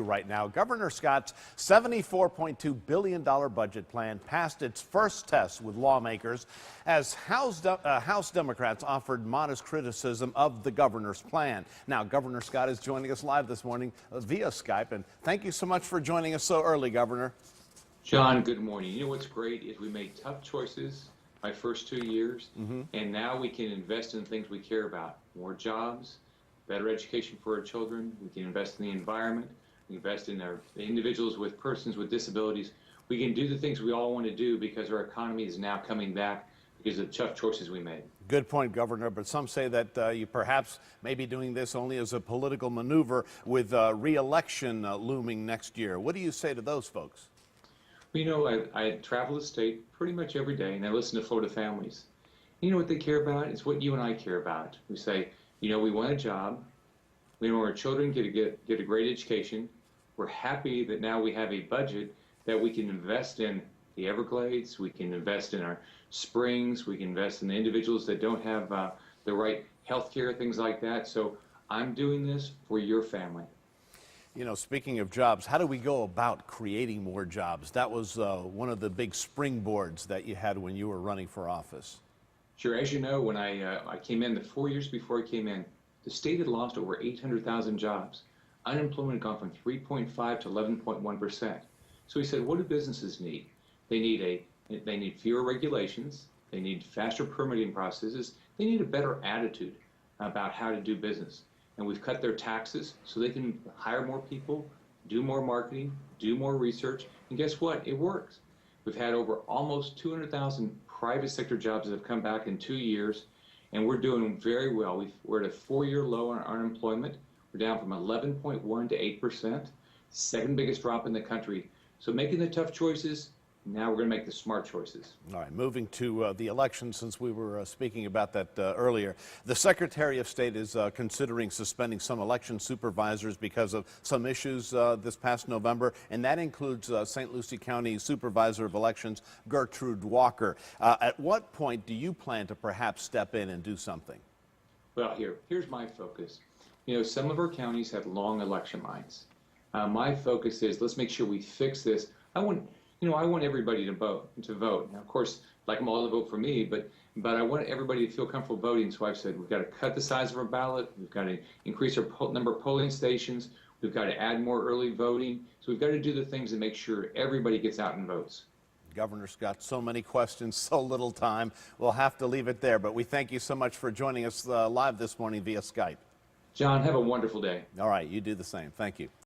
Right now, Governor Scott's $74.2 billion budget plan passed its first test with lawmakers as House Democrats offered modest criticism of the governor's plan. Now, Governor Scott is joining us live this morning via Skype, and thank you so much for joining us so early, Governor. John, good morning. You know what's great is we made tough choices my first 2 years, and now we can invest in things we care about. More jobs, better education for our children. We can invest in the environment. We invest in our individuals with persons with disabilities. We can do the things we all want to do because our economy is now coming back because of the tough choices we made. Good point, Governor, but some say that you perhaps may be doing this only as a political maneuver with re-election looming next year. What do you say to those folks? Well, you know, I travel the state pretty much every day, and I listen to Florida families. You know what they care about? It's what you and I care about. We say, you know, we want a job. We want our children to get a great education. We're happy that now we have a budget that we can invest in the Everglades, we can invest in our springs, we can invest in the individuals that don't have the right health care, things like that. So I'm doing this for your family. You know, speaking of jobs, how do we go about creating more jobs? That was one of the big springboards that you had when you were running for office. Sure. As you know, when I came in, the 4 years before I came in, the state had lost over 800,000 jobs. Unemployment had gone from 3.5 to 11.1%. So we said, what do businesses need? They need fewer regulations. They need faster permitting processes. They need a better attitude about how to do business. And we've cut their taxes so they can hire more people, do more marketing, do more research. And guess what? It works. We've had over almost 200,000 private sector jobs that have come back in 2 years. And we're doing very well. We're at a 4-year low on unemployment. We're down from 11.1 to 8%, second biggest drop in the country. So making the tough choices, now we're going to make the smart choices. All right, moving to the election, since we were speaking about that earlier. The Secretary of State is considering suspending some election supervisors because of some issues this past November, and that includes St. Lucie County Supervisor of Elections, Gertrude Walker. At what point do you plan to perhaps step in and do something? Well, here's my focus. You know, some of our counties have long election lines. My focus is let's make sure we fix this. I want everybody to vote. Now, of course, I'd like them all to vote for me, but I want everybody to feel comfortable voting. So I've said we've got to cut the size of our ballot. We've got to increase our number of polling stations. We've got to add more early voting. So we've got to do the things to make sure everybody gets out and votes. Governor Scott, so many questions, so little time. We'll have to leave it there, but we thank you so much for joining us live this morning via Skype. John, have a wonderful day. All right, you do the same. Thank you.